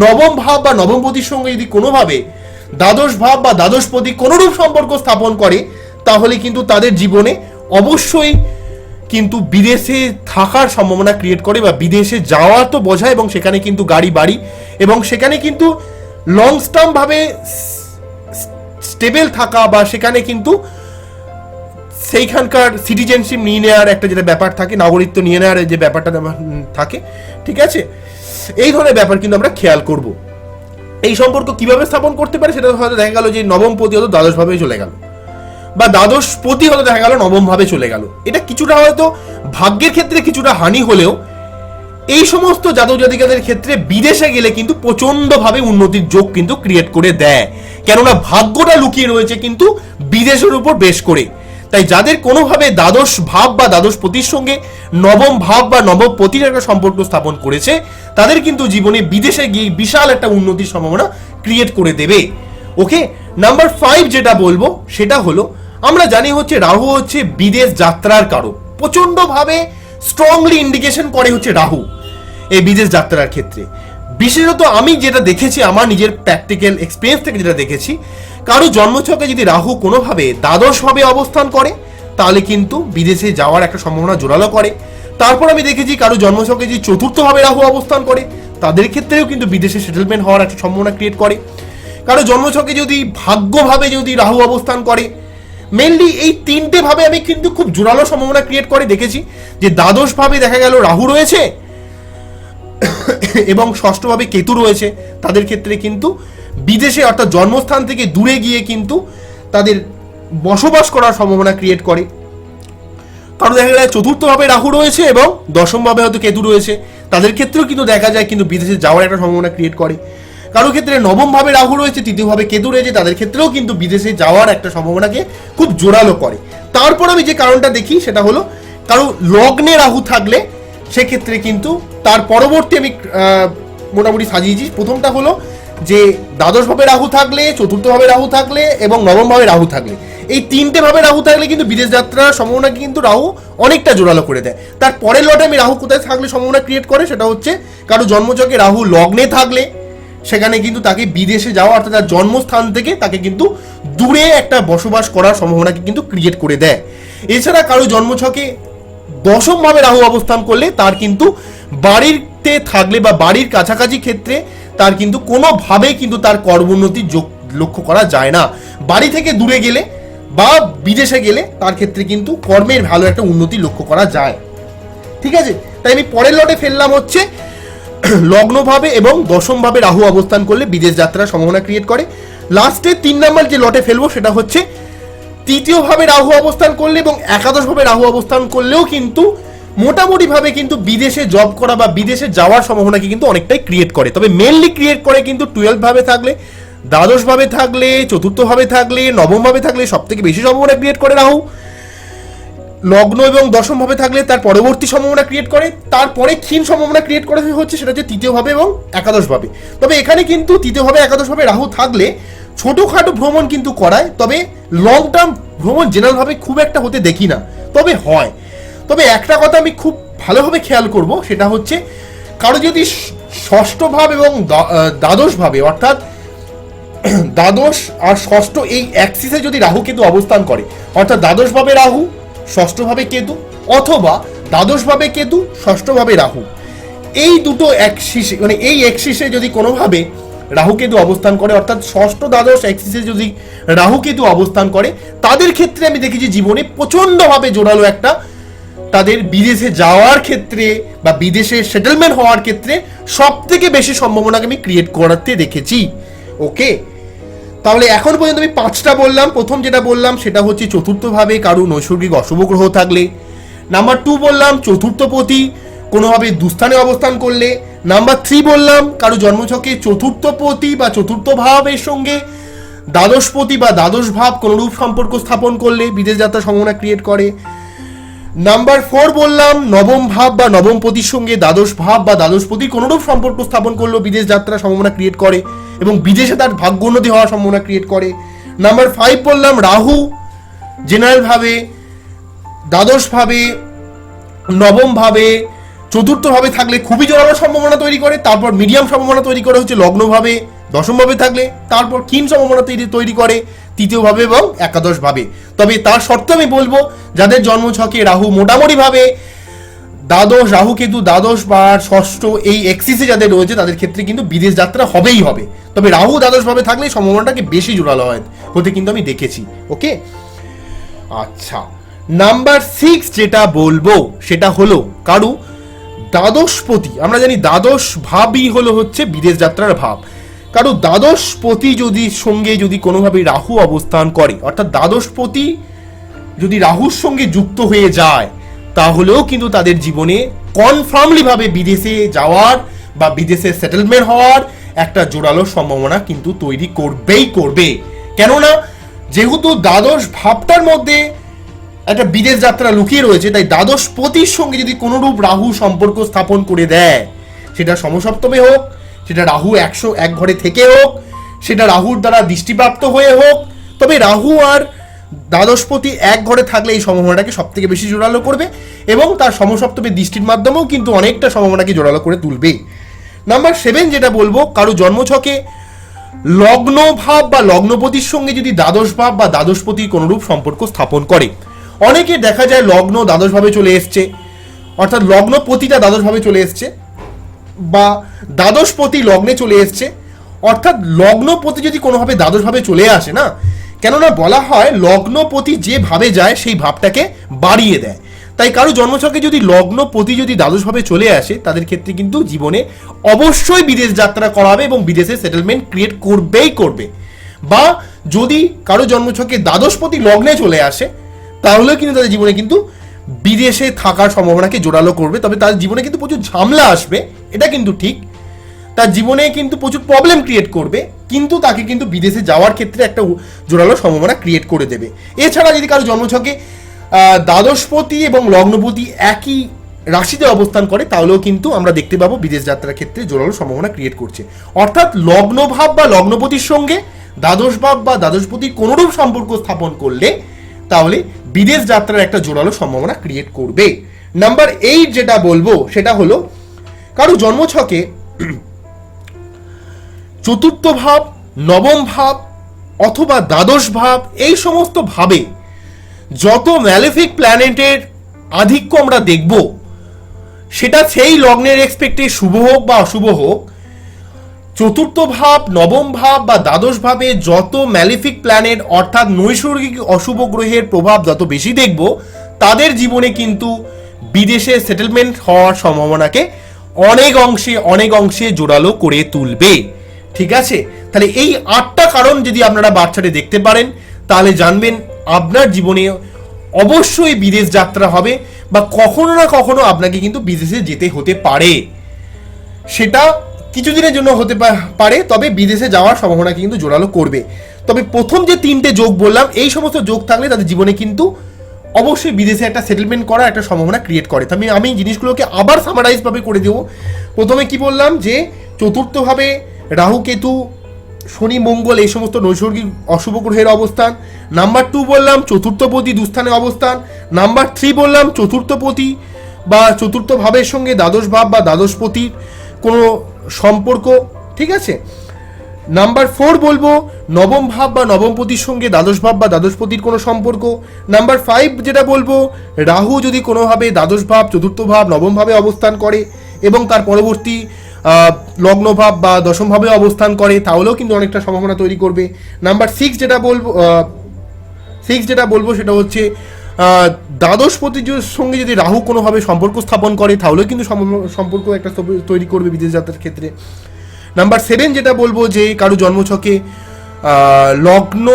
নবম ভাব বা নবম পতির সঙ্গে যদি কোনোভাবে দ্বাদশ ভাব বা দ্বাদশ পতি কোনোরূপ সম্পর্ক স্থাপন করে, তাহলে কিন্তু তাদের জীবনে অবশ্যই কিন্তু বিদেশে থাকার সম্ভাবনা ক্রিয়েট করে বা বিদেশে যাওয়া তো বোঝায়, এবং সেখানে কিন্তু গাড়ি বাড়ি এবং সেখানে কিন্তু লং টার্ম ভাবে স্টেবল থাকা বা সেখানে কিন্তু সেইখানকার সিটিজেনশিপ নিয়ে নেওয়ার একটা যেটা ব্যাপার থাকে, নাগরিকত্ব নিয়ে নেওয়ার যে ব্যাপারটা থাকে, ঠিক আছে, এই ধরনের ব্যাপার কিন্তু আমরা খেয়াল করব। এই সম্পর্ক কিভাবে স্থাপন করতে পারে সেটা হয়তো দেখা গেল যে নবম পতি হয়তো দ্বাদশ ভাবে চলে গেল, বা দ্বাদশ পতি হয়তো দেখা গেল নবম ভাবে চলে গেল। এটা কিছুটা হয়তো ভাগ্যের ক্ষেত্রে কিছুটা হানি হলেও এই সমস্ত জাতক জাতিকাদের ক্ষেত্রে বিদেশে গেলে কিন্তু প্রচন্ডভাবে উন্নতির যোগ কিন্তু ক্রিয়েট করে দেয়, কেননা ভাগ্যটা লুকিয়ে রয়েছে কিন্তু বিদেশের উপর বেশ করে। তাই যাদের কোনোভাবে দ্বাদশ ভাব বা দ্বাদশ পতির সঙ্গে নবম ভাব বা নবম পতির একটা সম্পর্ক স্থাপন করেছে, তাদের কিন্তু জীবনে বিদেশে গিয়ে বিশাল একটা উন্নতির সম্ভাবনা ক্রিয়েট করে দেবে। ওকে, নাম্বার 5 যেটা বলবো সেটা হলো, আমরা জানি হচ্ছে রাহু হচ্ছে বিদেশ যাত্রার কারক, প্রচন্ডভাবে স্ট্রংলি ইন্ডিকেশন করে হচ্ছে রাহু এই বিদেশ যাত্রার ক্ষেত্রে। বিশেষত আমি যেটা দেখেছি আমার নিজের প্র্যাকটিক্যাল এক্সপিরিয়েন্স থেকে যেটা দেখেছি, কারো জন্মছকে যদি রাহু কোনোভাবে দ্বাদশভাবে অবস্থান করে, তাহলে কিন্তু বিদেশে যাওয়ার একটা সম্ভাবনা জোরালো করে। তারপর আমি দেখেছি কারো জন্মছকে যদি চতুর্থভাবে রাহু অবস্থান করে, তাদের ক্ষেত্রেও কিন্তু বিদেশে সেটেলমেন্ট হওয়ার একটা সম্ভাবনা ক্রিয়েট করে। কারো জন্মছকে যদি ভাগ্যভাবে যদি রাহু অবস্থান করে, মেনলি এই তিনটে ভাবে আমি কিন্তু খুব জোরালো সম্ভাবনা ক্রিয়েট করে দেখেছি যে দ্বাদশ ভাবে দেখা গেল রাহু রয়েছে এবং ষষ্ঠভাবে কেতু রয়েছে, তাদের ক্ষেত্রে কিন্তু বিদেশে অর্থাৎ জন্মস্থান থেকে দূরে গিয়ে কিন্তু তাদের বসবাস করার সম্ভাবনা ক্রিয়েট করে। কারণ দেখা যায় চতুর্থভাবে রাহু রয়েছে এবং দশমভাবে হয়তো কেতু রয়েছে, তাদের ক্ষেত্রেও কিন্তু দেখা যায় কিন্তু বিদেশে যাওয়ার একটা সম্ভাবনা ক্রিয়েট করে। কারো ক্ষেত্রে নবমভাবে রাহু রয়েছে, তৃতীয়ভাবে কেতু রয়েছে, তাদের ক্ষেত্রেও কিন্তু বিদেশে যাওয়ার একটা সম্ভাবনাকে খুব জোরালো করে। তারপর আমি যে কারণটা দেখি সেটা হলো, কারো লগ্নে রাহু থাকলে সেক্ষেত্রে কিন্তু তার পরবর্তী আমি মোটামুটি সাজিয়েছি। প্রথমটা হলো যে দ্বাদশভাবে রাহু থাকলে, চতুর্থভাবে রাহু থাকলে এবং নবমভাবে রাহু থাকলে, এই তিনটে ভাবে রাহু থাকলে কিন্তু বিদেশ যাত্রার সম্ভাবনা কিন্তু রাহু অনেকটা জোরালো করে দেয়। তার পরের লটে আমি রাহু কোথায় থাকলে সম্ভাবনা ক্রিয়েট করে, সেটা হচ্ছে কারো জন্মছকে রাহু লগ্নে থাকলে সেখানে কিন্তু তাকে বিদেশে যাওয়া অর্থাৎ তার জন্মস্থান থেকে তাকে কিন্তু দূরে একটা বসবাস করার সম্ভাবনাকে কিন্তু ক্রিয়েট করে দেয়। এছাড়া কারো জন্মছকে দশম ভাবে রাহু অবস্থান করলে তার কিন্তু বাড়িতে থাকলে বা বাড়ির কাছাকাছি ক্ষেত্রে তার কিন্তু কোনোভাবেই কিন্তু তার কর্মোন্নতির লক্ষ্য করা যায় না। বাড়ি থেকে দূরে গেলে বা বিদেশে গেলে তার ক্ষেত্রে কিন্তু কর্মের ভালো একটা উন্নতি লক্ষ্য করা যায়। ঠিক আছে, তাই আমি পরের লটে ফেললাম হচ্ছে লগ্নভাবে এবং দশমভাবে রাহু অবস্থান করলে বিদেশ যাত্রার সম্ভাবনা ক্রিয়েট করে। লাস্টে 3 নম্বর যে লটে ফেলবো সেটা হচ্ছে তৃতীয়ভাবে রাহু অবস্থান করলে এবং একাদশভাবে রাহু অবস্থান করলেও কিন্তু মোটামুটিভাবে কিন্তু বিদেশে জব করা বা বিদেশে যাওয়ার সম্ভাবনাকে কিন্তু অনেকটাই ক্রিয়েট করে। তবে মেনলি ক্রিয়েট করে কিন্তু 12 ভাবে থাকলে, দ্বাদশ ভাবে থাকলে, চতুর্থ ভাবে থাকলে, নবম ভাবে থাকলে সব থেকে বেশি সম্ভাবনা ক্রিয়েট করে রাহু। লগ্ন এবং দশম ভাবে থাকলে তার পরবর্তী সম্ভাবনা ক্রিয়েট করে, তারপরে ক্ষীণ সম্ভাবনা ক্রিয়েট করে হচ্ছে সেটা হচ্ছে তৃতীয় ভাবে এবং একাদশ ভাবে। তবে এখানে কিন্তু তৃতীয় ভাবে একাদশ ভাবে রাহু থাকলে ছোটোখাটো ভ্রমণ কিন্তু করায়, তবে লং টার্ম ভ্রমণ জেনারেল ভাবে খুব একটা হতে দেখি না, তবে হয়। তবে একটা কথা আমি খুব ভালোভাবে খেয়াল করব, সেটা হচ্ছে কারো যদি ষষ্ঠ ভাব এবং দ্বাদশ ভাবে অর্থাৎ দ্বাদশ আর ষষ্ঠ এই অ্যাক্সিসে যদি রাহু কেতু অবস্থান করে, অর্থাৎ দ্বাদশ ভাবে রাহু ষষ্ঠ ভাবে কেতু অথবা দ্বাদশ ভাবে কেতু ষষ্ঠ ভাবে রাহু, এই দুটো অ্যাক্সিসে মানে এই অ্যাক্সিসে যদি কোনোভাবে রাহু কেতু অবস্থান করে, অর্থাৎ ষষ্ঠ দ্বাদশ অ্যাক্সিসে যদি রাহু কেতু অবস্থান করে, তাদের ক্ষেত্রে আমি দেখেছি জীবনে প্রচণ্ডভাবে জোরালো একটা তাদের বিদেশে যাওয়ার ক্ষেত্রে বা বিদেশে সেটেলমেন্ট হওয়ার ক্ষেত্রে সব থেকে বেশি সম্ভাবনাকে আমি ক্রিয়েট করাতে দেখেছি। ওকে, তাহলে এখন পর্যন্ত আমি 5টা বললাম। প্রথম যেটা বললাম সেটা হচ্ছে চতুর্থভাবে কারো নৈসর্গিক অশুভ গ্রহ থাকলে। নাম্বার 2 বললাম চতুর্থপতি কোনোভাবে দুস্থানে অবস্থান করলে। নাম্বার 3 বললাম কারো জন্মছকে চতুর্থপতি বা চতুর্থ ভাবের সঙ্গে দ্বাদশপতি বা দ্বাদশ ভাব কোনোরূপ সম্পর্ক স্থাপন করলে বিদেশ যাত্রার সম্ভাবনা ক্রিয়েট করে। নাম্বার 4 বললাম নবম ভাব বা নবমপতির সঙ্গে দ্বাদশ ভাব বা দ্বাদশপতির কোনোরূপ সম্পর্ক স্থাপন করলেও বিদেশ যাত্রার সম্ভাবনা ক্রিয়েট করে এবং বিদেশে তার ভাগ্য উন্নতি হওয়ার সম্ভাবনা ক্রিয়েট করে। নাম্বার 5 বললাম রাহু জেনারেল ভাবে দ্বাদশ ভাবে নবম ভাবে চতুর্থ ভাবে থাকলে খুবই জোরালো সম্ভাবনা তৈরি করে, তারপর মিডিয়াম সম্ভাবনা তৈরি করে হচ্ছে লগ্ন ভাবে দশম ভাবে থাকলে, তারপর ক্ষীণ সম্ভাবনা তৈরি করে তৃতীয় ভাবে এবং একাদশ ভাবে। তবে তার শর্তে আমি বলবো যাদের জন্মছকে রাহু মোটামুটি ভাবে দ্বাদশ রাহু কেতু দ্বাদশ বা ষষ্ঠ এই এক্সিসে যাদের রয়েছে তাদের ক্ষেত্রে কিন্তু বিদেশ যাত্রা হবেই হবে। তবে রাহু দ্বাদশ ভাবে থাকলে সম্ভাবনাটাকে বেশি জোরালো হয় হতে কিন্তু আমি দেখেছি। ওকে, আচ্ছা, নাম্বার 6 যেটা বলবো সেটা হলো কারু দ্বাদশপতি। আমরা জানি দ্বাদশ ভাবই হলো হচ্ছে বিদেশ যাত্রার ভাব। কারো দ্বাদশপতি যদি সঙ্গে যদি কোনোভাবে রাহু অবস্থান করে, অর্থাৎ দ্বাদশপতি যদি রাহুর সঙ্গে যুক্ত হয়ে যায়, তাহলেও কিন্তু তাদের জীবনে কনফার্মলি ভাবে বিদেশে যাওয়ার বা বিদেশে সেটেলমেন্ট হওয়ার একটা জোরালো সম্ভাবনা কিন্তু তৈরি করবেই করবে। কেননা যেহেতু দ্বাদশ ভাবটার মধ্যে একটা বিদেশ যাত্রা লুকিয়ে রয়েছে, তাই দ্বাদশপতির সঙ্গে যদি কোনোরূপ রাহু সম্পর্ক স্থাপন করে দেয়, সেটা সমসপ্তমে হোক, সেটা রাহু 101 ঘরে থেকে হোক, সেটা রাহুর দ্বারা দৃষ্টিপ্রাপ্ত হয়ে হোক, তবে রাহু আর দ্বাদশপতি 1 ঘরে থাকলে এই সম্ভাবনাটাকে সব থেকে বেশি জোরালো করবে এবং তার সমসপ্তমের দৃষ্টির মাধ্যমেও কিন্তু অনেকটা সম্ভাবনাকে জোরালো করে তুলবে। নাম্বার 7 যেটা বলবো কারো জন্মছকে লগ্ন ভাব বা লগ্নপতির সঙ্গে যদি দ্বাদশ ভাব বা দ্বাদশপতির কোনোরূপ সম্পর্ক স্থাপন করে। অনেকে দেখা যায় লগ্ন দ্বাদশ ভাবে চলে এসছে, অর্থাৎ লগ্নপতিটা দ্বাদশ ভাবে চলে এসছে বা দ্বাদশপতি লগ্নে চলে এসছে, অর্থাৎ লগ্নপতি যদি কোনোভাবে দ্বাদশভাবে চলে আসে না, কেননা বলা হয় লগ্নপতি যে ভাবে যায় সেই ভাবটাকে বাড়িয়ে দেয়। তাই কারো জন্মছকে যদি লগ্নপতি যদি দ্বাদশভাবে চলে আসে, তাদের ক্ষেত্রে কিন্তু জীবনে অবশ্যই বিদেশ যাত্রা করাবে এবং বিদেশে সেটেলমেন্ট ক্রিয়েট করবেই করবে। বা যদি কারো জন্মছকে দ্বাদশপতি লগ্নে চলে আসে, তাহলেও কিন্তু তাদের জীবনে কিন্তু বিদেশে থাকার সম্ভাবনাকে জোরালো করবে। তবে তার জীবনে কিন্তু প্রচুর ঝামেলা আসবে, এটা কিন্তু ঠিক। তার জীবনে কিন্তু প্রচুর প্রবলেম ক্রিয়েট করবে, কিন্তু তাকে কিন্তু বিদেশে যাওয়ার ক্ষেত্রে একটা জোরালো সম্ভাবনা ক্রিয়েট করে দেবে। এছাড়া যদি কারো জন্মছকে দ্বাদশপতি এবং লগ্নপতি একই রাশিতে অবস্থান করে, তাহলেও কিন্তু আমরা দেখতে পাবো বিদেশ যাত্রার ক্ষেত্রে জোরালো সম্ভাবনা ক্রিয়েট করছে। অর্থাৎ লগ্নভাব বা লগ্নপতির সঙ্গে দ্বাদশ ভাব বা দ্বাদশপতির কোনোরূপ সম্পর্ক স্থাপন করলে তাহলে বিদেশ যাত্রার একটা জোরালো সম্ভাবনা ক্রিয়েট করবে। নাম্বার 8 যেটা বলবো সেটা হলো কারো জন্মছকে চতুর্থ ভাব, নবম ভাব অথবা দ্বাদশ ভাব এই সমস্ত ভাবে যত ম্যালেফিক প্ল্যানেটের আধিক্য আমরা দেখব, সেটা সেই লগ্নের এক্সপেক্টে শুভ হোক বা অশুভ হোক, চতুর্থ ভাব, নবম ভাব বা দ্বাদশ ভাবে যত ম্যালিফিক প্ল্যানেট অর্থাৎ নৈসর্গিক অশুভ গ্রহের প্রভাব যত বেশি দেখব, তাদের জীবনে কিন্তু বিদেশে সেটেলমেন্ট হওয়ার সম্ভাবনাকে অনেক অংশে জোরালো করে তুলবে। ঠিক আছে, তাহলে এই 8টা কারণ যদি আপনারা বাচ্চাটা দেখতে পারেন, তাহলে জানবেন আপনার জীবনে অবশ্যই বিদেশ যাত্রা হবে বা কখনো না কখনো আপনাকে কিন্তু বিদেশে যেতে হতে পারে। সেটা কিছুদিনের জন্য হতে পারে, তবে বিদেশে যাওয়ার সম্ভাবনা কিন্তু জোরালো করবে। তবে প্রথম যে 3টে যোগ বললাম, এই সমস্ত যোগ থাকলে তাদের জীবনে কিন্তু অবশ্যই বিদেশে একটা সেটেলমেন্ট করার একটা সম্ভাবনা ক্রিয়েট করে। তো আমি জিনিসগুলোকে আবার সামারাইজ ভাবে করে দেবো। প্রথমে কি বললাম, যে চতুর্থভাবে রাহু, কেতু, শনি, মঙ্গল এই সমস্ত নৈসর্গিক অশুভ গ্রহের অবস্থান। নাম্বার 2 বললাম চতুর্থপতি দুস্থানে অবস্থান। নাম্বার 3 বললাম চতুর্থপতি বা চতুর্থ ভাবের সঙ্গে দ্বাদশ ভাব বা দ্বাদশপতির কোনো সম্পর্ক। ঠিক আছে, নাম্বার 4 বলবো নবম ভাব বা নবমপতির সঙ্গে দ্বাদশ ভাব বা দ্বাদশপতির কোনো সম্পর্ক। নাম্বার 5 যেটা বলবো, রাহু যদি কোনোভাবে দ্বাদশ ভাব, চতুর্থ ভাব, নবম ভাবে অবস্থান করে এবং তার পরবর্তী লগ্ন ভাব বা দশম ভাবে অবস্থান করে, তাহলেও কিন্তু অনেকটা সম্ভাবনা তৈরি করবে। নাম্বার 6 যেটা বলবো সেটা হচ্ছে দ্বাদশপতির সঙ্গে যদি রাহু কোনোভাবে সম্পর্ক স্থাপন করে, তাহলেও কিন্তু সম্পর্ক একটা তৈরি করবে বিদেশ যাত্রার ক্ষেত্রে। নাম্বার 7 যেটা বলবো, যে কারো জন্মছকে লগ্ন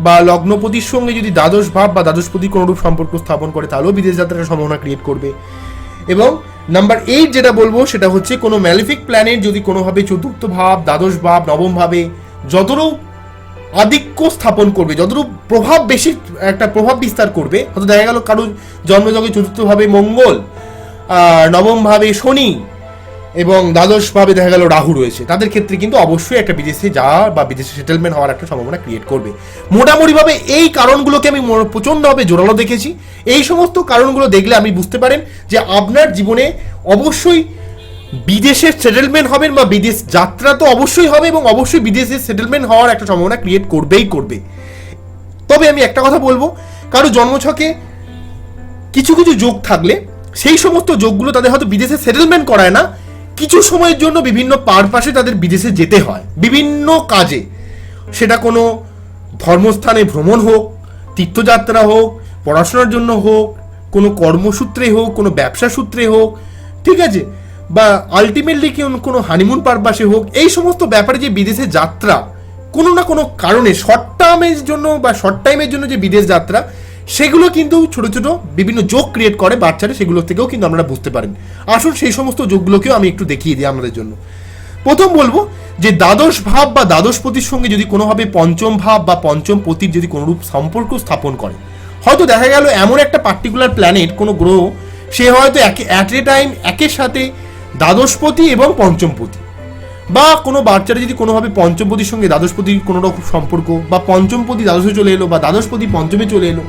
বা লগ্নপতির সঙ্গে যদি দ্বাদশ ভাব বা দ্বাদশপতির কোনোরূপ সম্পর্ক স্থাপন করে, তাহলেও বিদেশ যাত্রার সম্ভাবনা ক্রিয়েট করবে। এবং নাম্বার 8 যেটা বলবো সেটা হচ্ছে কোনো ম্যালিফিক প্ল্যানেট যদি কোনোভাবে চতুর্থ ভাব, দ্বাদশ ভাব, নবম ভাবে যতটুকু আধিক্য স্থাপন করবে, যতটুকু একটা প্রভাব বিস্তার করবে, হয়তো দেখা গেল কারো জন্মজগে চতুর্থ ভাবে মঙ্গল, নবম ভাবে শনি এবং দ্বাদশ ভাবে দেখা গেল রাহু রয়েছে, তাদের ক্ষেত্রে কিন্তু অবশ্যই একটা বিদেশে যাওয়া বা বিদেশে সেটেলমেন্ট হওয়ার একটা সম্ভাবনা ক্রিয়েট করবে। মোটামুটিভাবে এই কারণগুলোকে আমি প্রচণ্ডভাবে জোরালো দেখেছি। এই সমস্ত কারণগুলো দেখলে আপনি বুঝতে পারেন যে আপনার জীবনে অবশ্যই বিদেশের সেটেলমেন্ট হবেন বা বিদেশ যাত্রা তো অবশ্যই হবে এবং অবশ্যই বিদেশে সেটেলমেন্ট হওয়ার একটা সম্ভাবনা ক্রিয়েট করবে। তবে আমি একটা কথা বলবো, কারো জন্মছকে কিছু যোগ থাকলে সেই সমস্ত যোগগুলো তাদের হয়তো বিদেশে সেটেলমেন্ট করায় না, কিছু সময়ের জন্য বিভিন্ন পারপাসে তাদের বিদেশে যেতে হয় বিভিন্ন কাজে। সেটা কোনো ধর্মস্থানে ভ্রমণ হোক, তীর্থযাত্রা হোক, পড়াশোনার জন্য হোক, কোনো কর্মসূত্রে হোক, কোনো ব্যবসা সূত্রে হোক, ঠিক আছে, বা আলটিমেটলি কোনো হানিমুন পারপাসে হোক, এই সমস্ত ব্যাপারে যে বিদেশে যাত্রা কোনো না কোনো কারণে শর্ট টাইমের জন্য যে বিদেশ যাত্রা, সেগুলো কিন্তু ছোট ছোট বিভিন্ন যোগ ক্রিয়েট করে বাচ্চারা, সেগুলো থেকেও কিন্তু আপনারা বুঝতে পারেন। আসুন সেই সমস্ত যোগগুলোকেও আমি একটু দেখিয়ে দিই আপনাদের জন্য। প্রথম বলবো যে দ্বাদশ ভাব বা দ্বাদশপতির সঙ্গে যদি কোনোভাবে পঞ্চম ভাব বা পঞ্চম পতির যদি কোনোরূপ সম্পর্ক স্থাপন করে, হয়তো দেখা গেল এমন একটা পার্টিকুলার প্ল্যানেট, কোনো গ্রহ, সে হয়তো অ্যাট এ টাইম একের সাথে দ্বাদশপতি এবং পঞ্চমপতি, বা কোনো বাচ্চারা যদি কোনোভাবে পঞ্চমপতির সঙ্গে দ্বাদশপতির কোনো রকম সম্পর্ক, বা পঞ্চমপতি দ্বাদশে চলে এলো বা দ্বাদশপতি পঞ্চমে চলে এলো,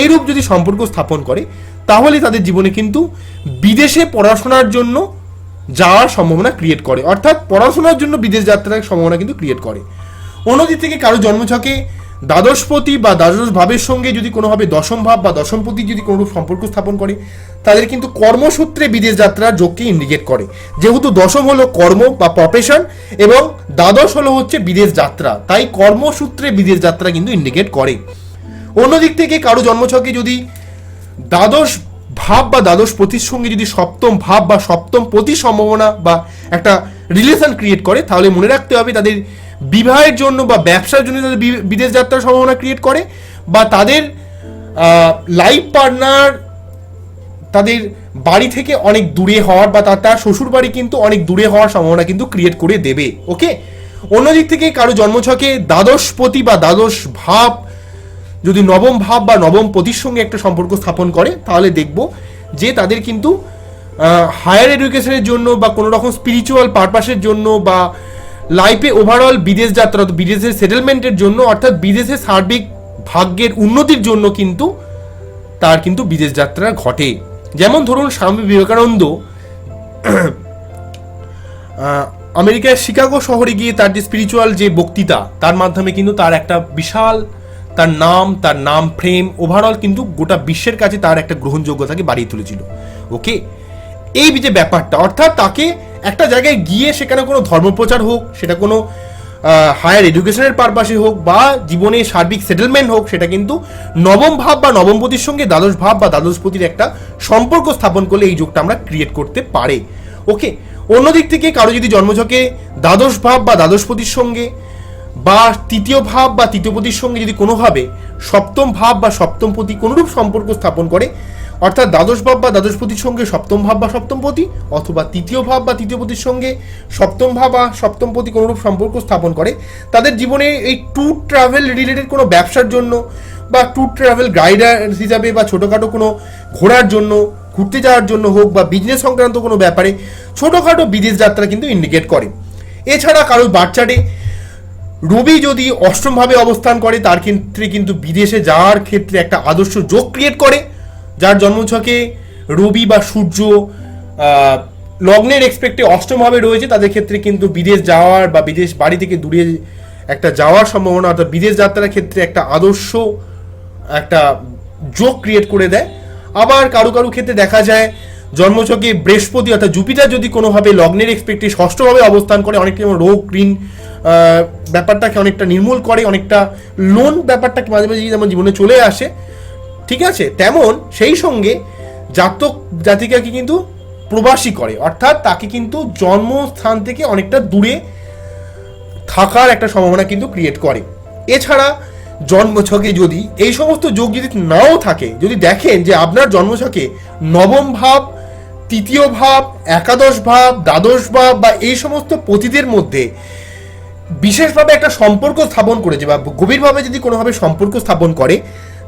এইরূপ যদি সম্পর্ক স্থাপন করে, তাহলে তাদের জীবনে কিন্তু বিদেশে পড়াশোনার জন্য যাওয়ার সম্ভাবনা ক্রিয়েট করে, অর্থাৎ পড়াশোনার জন্য বিদেশ যাত্রার সম্ভাবনা কিন্তু ক্রিয়েট করে। অন্যদিক থেকে কারো জন্মছকে দ্বাদশপতি বা দ্বাদশ ভাবের সঙ্গে যদি কোনোভাবে দশম ভাব বা দশমপতি যদি কোনোরূপ সম্পর্ক স্থাপন করে, তাদের কিন্তু কর্মসূত্রে বিদেশ যাত্রার যোগকে ইন্ডিকেট করে। যেহেতু দশম হলো কর্ম বা প্রফেশন এবং দ্বাদশ হলো হচ্ছে বিদেশ যাত্রা, তাই কর্মসূত্রে বিদেশ যাত্রা কিন্তু ইন্ডিকেট করে। অন্যদিক থেকে কারো জন্মছকে যদি দ্বাদশ ভাব বা দ্বাদশ পতির সঙ্গে যদি সপ্তম ভাব বা সপ্তম পতির সম্ভাবনা বা একটা রিলেশন ক্রিয়েট করে, তাহলে মনে রাখতে হবে তাদের বিবাহের জন্য বা ব্যবসার জন্য তাদের বিদেশ যাত্রার সম্ভাবনা ক্রিয়েট করে, বা তাদের লাইফ পার্টনার তাদের বাড়ি থেকে অনেক দূরে হওয়ার বা তার শ্বশুর বাড়ি কিন্তু অনেক দূরে হওয়ার সম্ভাবনা কিন্তু ক্রিয়েট করে দেবে। ওকে, অন্যদিক থেকে কারো জন্মছকে দ্বাদশপতি বা দ্বাদশ ভাব যদি নবম ভাব বা নবম পতির সঙ্গে একটা সম্পর্ক স্থাপন করে, তাহলে দেখব যে তাদের কিন্তু হায়ার এডুকেশনের জন্য বা কোনো রকম স্পিরিচুয়াল পারপাসের জন্য বা লাইফে ওভারঅল বিদেশ যাত্রা, বিদেশের সেটেলমেন্টের জন্য, অর্থাৎ বিদেশের সার্বিক ভাগ্যের উন্নতির জন্য কিন্তু তার কিন্তু বিদেশ যাত্রা ঘটে। যেমন ধরুন স্বামী বিবেকানন্দ আমেরিকার শিকাগো শহরে গিয়ে তার যে স্পিরিচুয়াল যে বক্তৃতা, তার মাধ্যমে কিন্তু তার একটা বিশাল তার নাম ফ্রেম ওভারঅল কিন্তু গোটা বিশ্বের কাছে তার একটা গ্রহণযোগ্যতাকে বাড়িয়ে তুলেছিল। ওকে, এই যে ব্যাপারটা, অর্থাৎ তাকে একটা জায়গায় গিয়ে সেখানে কোনো ধর্মপ্রচার হোক, সেটা কোনো হায়ার এডুকেশনের পারপাসে হোক বা জীবনে সার্বিক সেটেলমেন্ট হোক, সেটা কিন্তু নবম ভাব বা নবমপতির সঙ্গে দ্বাদশ ভাব বা দ্বাদশপতির একটা সম্পর্ক স্থাপন করলে এই যোগটা আমরা ক্রিয়েট করতে পারে। ওকে, অন্যদিক থেকে কারো যদি জন্মছকে দ্বাদশ ভাব বা দ্বাদশপতির সঙ্গে বা তৃতীয় ভাব বা তৃতীয়পতির সঙ্গে যদি কোনোভাবে সপ্তম ভাব বা সপ্তমপতি কোনোরূপ সম্পর্ক স্থাপন করে, অর্থাৎ দ্বাদশ ভাব বা দ্বাদশপতির সঙ্গে সপ্তম ভাব বা সপ্তমপতি, অথবা তৃতীয় ভাব বা তৃতীয়পতির সঙ্গে সপ্তম ভাব বা সপ্তমপতি কোনোরূপ সম্পর্ক স্থাপন করে, তাদের জীবনে এই ট্যুর ট্রাভেল রিলেটেড কোনো ব্যবসার জন্য বা ট্যুর ট্রাভেল গাইডার হিসাবে বা ছোটোখাটো কোনো ঘোরার জন্য, ঘুরতে যাওয়ার জন্য হোক বা বিজনেস সংক্রান্ত কোনো ব্যাপারে ছোটোখাটো বিদেশ যাত্রা কিন্তু ইন্ডিকেট করে। এছাড়া কারোর বাচ্চাটে রবি যদি অষ্টমভাবে অবস্থান করে, তার ক্ষেত্রে কিন্তু বিদেশে যাওয়ার ক্ষেত্রে একটা আদর্শ যোগ ক্রিয়েট করে। যার জন্মছকে রবি বা সূর্য লগ্নের এক্সপেক্টে অষ্টমভাবে রয়েছে, তাদের ক্ষেত্রে কিন্তু বিদেশ যাওয়ার বা বিদেশ বাড়ি থেকে দূরে একটা যাওয়ার সম্ভাবনা, অর্থাৎ বিদেশ যাত্রার ক্ষেত্রে একটা আদর্শ একটা যোগ ক্রিয়েট করে দেয়। আবার কারো কারো ক্ষেত্রে দেখা যায় জন্মছকে বৃহস্পতি অর্থাৎ জুপিটার যদি কোনোভাবে লগ্নের এক্সপেক্টে ষষ্ঠভাবে অবস্থান করে, অনেকটা যেমন রোগ ঋণ ব্যাপারটাকে অনেকটা নির্মূল করে, অনেকটা লোন ব্যাপারটাকে মাঝে মাঝে যেমন জীবনে চলে আসে, ঠিক আছে, তেমন সেই সঙ্গে জাতক জাতিকাকে কিন্তু প্রবাসী করে, অর্থাৎ তাকে কিন্তু জন্মস্থান থেকে অনেকটা দূরে থাকার একটা সম্ভাবনা কিন্তু ক্রিয়েট করে। এছাড়া জন্মছকে যদি এই সমস্ত যোগ যদি নাও থাকে, যদি দেখেন যে আপনার জন্মছকে নবম ভাব, তৃতীয় ভাব, একাদশ ভাব, দ্বাদশ ভাব বা এই সমস্ত পতিদের মধ্যে বিশেষভাবে একটা সম্পর্ক স্থাপন করেছে বা গভীরভাবে যদি কোনোভাবে সম্পর্ক স্থাপন করে,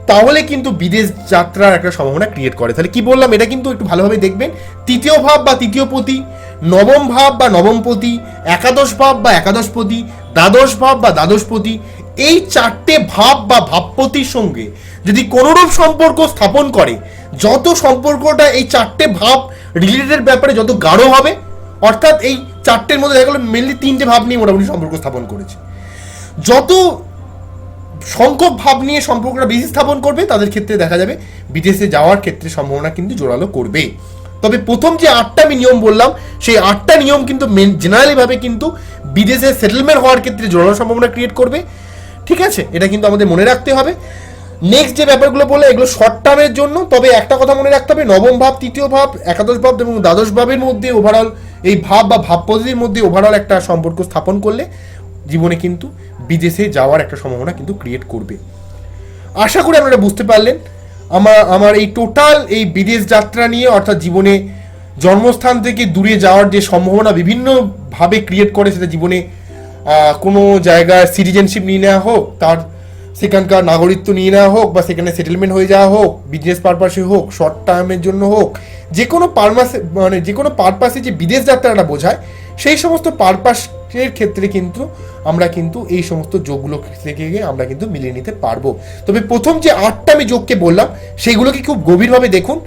তাহলে কিন্তু বিদেশ যাত্রার একটা সম্ভাবনা ক্রিয়েট করে। তাহলে কি বললাম, এটা কিন্তু একটু ভালোভাবে দেখবেন। তৃতীয় ভাব বা তৃতীয়পতি, নবম ভাব বা নবমপতি, একাদশ ভাব বা একাদশপতি, দ্বাদশ ভাব বা দ্বাদশপতি, এই চারটে ভাব বা ভাবপতির সঙ্গে যদি কোনোরূপ সম্পর্ক স্থাপন করে, যত সম্পর্কটা এই চারটে ভাব রিলেটেড ব্যাপারে যত গাঢ় হবে, অর্থাৎ এই চারটের মধ্যে দেখা গেলো মেনলি তিনটে ভাব নিয়ে মোটামুটি সম্পর্ক স্থাপন করেছে, যত সংখ্যক ভাব নিয়ে সম্পর্কটা বেশি স্থাপন করবে, তাদের ক্ষেত্রে দেখা যাবে বিদেশে যাওয়ার ক্ষেত্রে সম্ভাবনা কিন্তু জোরালো করবে। তবে প্রথম যে 8টা আমি নিয়ম বললাম, সেই 8টা নিয়ম কিন্তু জেনারেলিভাবে কিন্তু বিদেশে সেটেলমেন্ট হওয়ার ক্ষেত্রে জোরালো সম্ভাবনা ক্রিয়েট করবে, ঠিক আছে, এটা কিন্তু আমাদের মনে রাখতে হবে। নেক্সট যে ব্যাপারগুলো বললে এগুলো শর্ট টার্মের জন্য, তবে একটা কথা মনে রাখতে হবে, নবম ভাব, তৃতীয় ভাব, একাদশ ভাব এবং দ্বাদশ ভাবের মধ্যে ওভারঅল এই ভাব বা ভাব পদ্ধতির মধ্যে ওভারঅল একটা সম্পর্ক স্থাপন করলে জীবনে কিন্তু বিদেশে যাওয়ার একটা সম্ভাবনা কিন্তু ক্রিয়েট করবে। আশা করি আপনারা বুঝতে পারলেন আমার এই টোটাল এই বিদেশ যাত্রা নিয়ে, অর্থাৎ জীবনে জন্মস্থান থেকে দূরে যাওয়ার যে সম্ভাবনা বিভিন্নভাবে ক্রিয়েট করে, সেটা জীবনে কোনো জায়গায় সিটিজেনশিপ নিয়ে নেওয়া হোক, তার সেখানকার নাগরিকত্ব নিয়ে নেওয়া হোক বা সেখানে সেটেলমেন্ট হয়ে যাওয়া হোক, বিজনেস পারপাসে হোক, শর্ট টার্মের জন্য হোক, যে কোনো পারপাসে যে বিদেশ যাত্রাটা বোঝায়, সেই সমস্ত পারপাসের ক্ষেত্রে কিন্তু আমরা কিন্তু এই সমস্ত যোগগুলো থেকে আমরা কিন্তু মিলিয়ে নিতে পারবো। তবে প্রথম যে 8টা আমি যোগকে বললাম, সেইগুলোকে খুব গভীরভাবে দেখুন।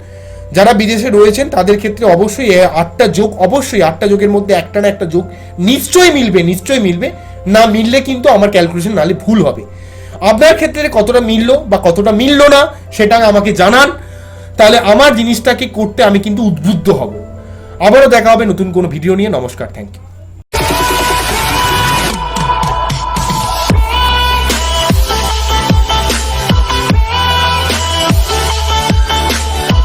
যারা বিদেশে রয়েছেন তাদের ক্ষেত্রে অবশ্যই 8টা যোগ, অবশ্যই 8টা যোগের মধ্যে একটা না একটা যোগ নিশ্চয়ই মিলবে। না মিললে কিন্তু আমার ক্যালকুলেশন নাহলে ভুল হবে। আপনার ক্ষেত্রে কতটা মিললো বা কতটা মিললো না সেটা আমাকে জানান, তাহলে আমার জিনিসটাকে করতে আমি কিন্তু উদ্বুদ্ধ হব। আবারও দেখা হবে নতুন কোনো ভিডিও নিয়ে। নমস্কার, থ্যাংক ইউ।